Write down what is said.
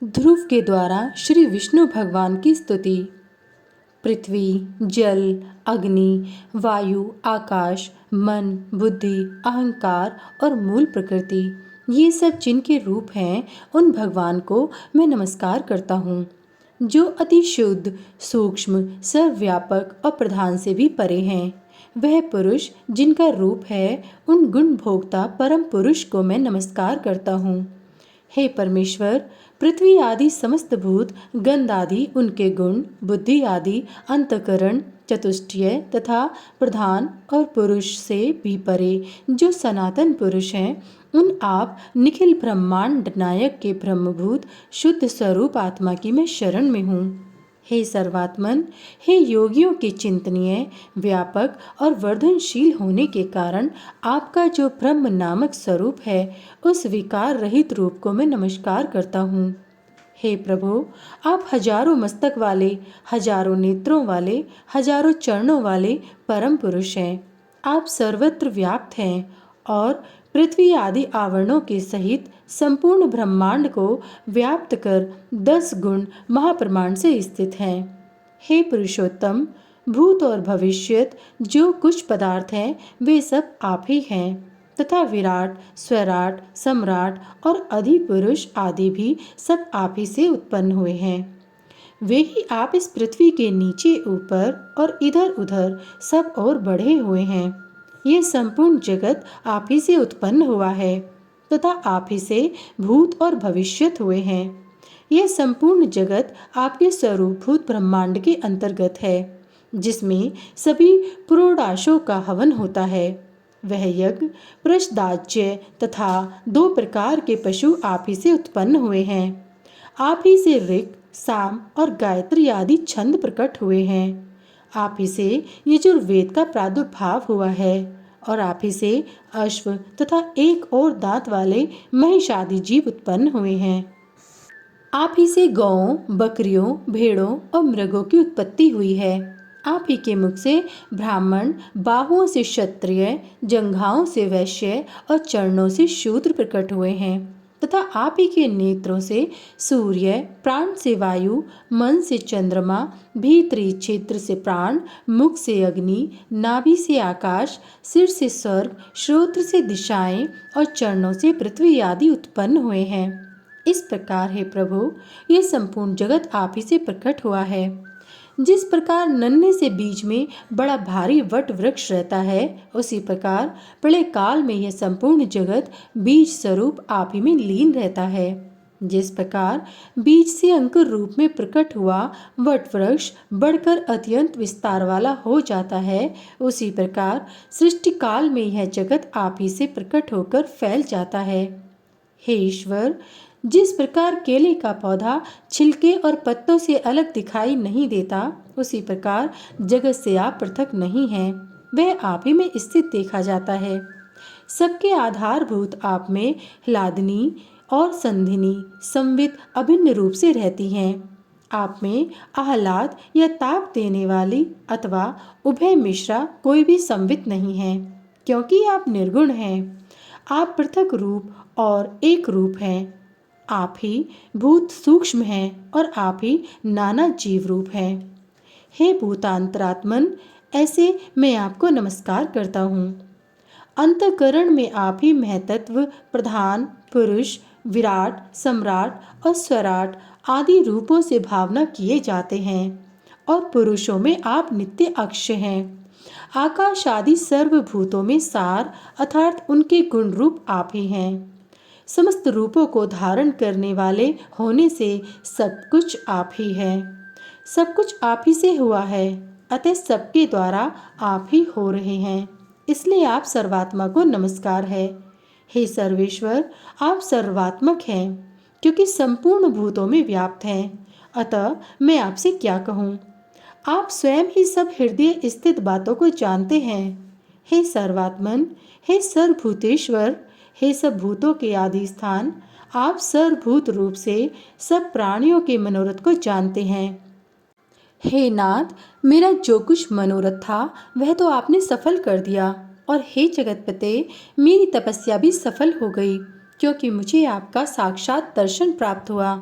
ध्रुव के द्वारा श्री विष्णु भगवान की स्तुति। पृथ्वी, जल, अग्नि, वायु, आकाश, मन, बुद्धि, अहंकार और मूल प्रकृति, ये सब जिनके रूप हैं, उन भगवान को मैं नमस्कार करता हूँ, जो अति शुद्ध, सूक्ष्म, सर्वव्यापक और प्रधान से भी परे हैं। वह पुरुष जिनका रूप है, उन गुण भोक्ता परम पुरुष को मैं नमस्कार करता हूँ। हे परमेश्वर, पृथ्वी आदि समस्त भूत, गंध आदि उनके गुण, बुद्धि आदि अंतकरण, चतुष्टय तथा प्रधान और पुरुष से भी परे जो सनातन पुरुष हैं, उन आप निखिल ब्रह्मांड नायक के ब्रह्मभूत शुद्ध स्वरूप आत्मा की मैं शरण में हूँ। हे सर्वात्मन, हे योगियों के चिंतनीय, व्यापक और वर्धनशील होने के कारण आपका जो ब्रह्म नामक स्वरूप है, उस विकार रहित रूप को मैं नमस्कार करता हूँ। हे प्रभु, आप हजारों मस्तक वाले, हजारों नेत्रों वाले, हजारों चरणों वाले परम पुरुष हैं। आप सर्वत्र व्याप्त हैं और पृथ्वी आदि आवरणों के सहित संपूर्ण ब्रह्मांड को व्याप्त कर 10 गुण महाप्रमाण से स्थित हैं। हे पुरुषोत्तम, भूत और भविष्यत जो कुछ पदार्थ हैं, वे सब आप ही हैं तथा विराट, स्वराट, सम्राट और अधिपुरुष आदि भी सब आप ही से उत्पन्न हुए हैं। वे ही आप इस पृथ्वी के नीचे, ऊपर और इधर उधर सब और बढ़े हुए हैं। ये संपूर्ण जगत आप ही से उत्पन्न हुआ है तथा आप ही से भूत और भविष्यत हुए हैं। यह संपूर्ण जगत आपके स्वरूपभूत ब्रह्मांड के अंतर्गत है, जिसमें सभी पुरोडाशों का हवन होता है। वह यज्ञ, प्रश्दाज्य तथा 2 प्रकार के पशु आप ही से उत्पन्न हुए हैं। आप ही से ऋक्, साम और गायत्री आदि छंद प्रकट हुए हैं। आप ही से यजुर्वेद का प्रादुर्भाव हुआ है और आप ही से अश्व तथा एक और दांत वाले महिष आदि जीव उत्पन्न हुए हैं। आप ही से गौओं, बकरियों, भेड़ों और मृगों की उत्पत्ति हुई है। आप ही के मुख से ब्राह्मण, बाहुओं से क्षत्रिय, जंघाओं से वैश्य और चरणों से शूद्र प्रकट हुए हैं तथा आप ही के नेत्रों से सूर्य, प्राण से वायु, मन से चंद्रमा, भीतरी क्षेत्र से प्राण, मुख से अग्नि, नाभि से आकाश, सिर से स्वर्ग, श्रोत्र से दिशाएं और चरणों से पृथ्वी आदि उत्पन्न हुए हैं। इस प्रकार हे प्रभु, ये संपूर्ण जगत आप ही से प्रकट हुआ है। जिस प्रकार नन्हे से बीज में बड़ा भारी वट वृक्ष रहता है, उसी प्रकार प्रलय काल में यह संपूर्ण जगत बीज स्वरूप आप ही में लीन रहता है। जिस प्रकार बीज से अंकुर रूप में प्रकट हुआ वट वृक्ष बढ़कर अत्यंत विस्तार वाला हो जाता है, उसी प्रकार सृष्टि काल में यह जगत आप ही से प्रकट होकर फैल जाता है। हे ईश्वर, जिस प्रकार केले का पौधा छिलके और पत्तों से अलग दिखाई नहीं देता, उसी प्रकार जगत से आप पृथक नहीं हैं। वह आप ही में स्थित देखा जाता है। सबके आधारभूत आप में ह्लादिनी और संधिनी संवित अभिन्न रूप से रहती हैं। आप में आह्लाद या ताप देने वाली अथवा उभय मिश्रा कोई भी संवित नहीं है, क्योंकि आप निर्गुण हैं। आप पृथक रूप और एक रूप हैं। आप ही भूत सूक्ष्म हैं और आप ही नाना जीव रूप हैं। हे भूतांतरात्मन, ऐसे मैं आपको नमस्कार करता हूँ। अंतःकरण में आप ही महतत्व, प्रधान, पुरुष, विराट, सम्राट और स्वराट आदि रूपों से भावना किए जाते हैं और पुरुषों में आप नित्य अक्षय हैं। आकाश आदि सर्वभूतों में सार अर्थात उनके गुण रूप आप ही हैं। समस्त रूपों को धारण करने वाले होने से सब कुछ आप ही हैं। सब कुछ आप ही से हुआ है, अतः सबके द्वारा आप ही हो रहे हैं, इसलिए आप सर्वात्मा को नमस्कार है। हे सर्वेश्वर, आप सर्वात्मक हैं, क्योंकि संपूर्ण भूतों में व्याप्त हैं। अतः मैं आपसे क्या कहूँ, आप स्वयं ही सब हृदय स्थित बातों को जानते हैं। हे सर्वात्मन, हे सर्वभूतेश्वर, हे सब भूतों के आदि स्थान, आप सर्वभूत रूप से सब प्राणियों के मनोरथ को जानते हैं। हे नाथ, मेरा जो कुछ मनोरथ था वह तो आपने सफल कर दिया, और हे जगतपते, मेरी तपस्या भी सफल हो गई, क्योंकि मुझे आपका साक्षात दर्शन प्राप्त हुआ।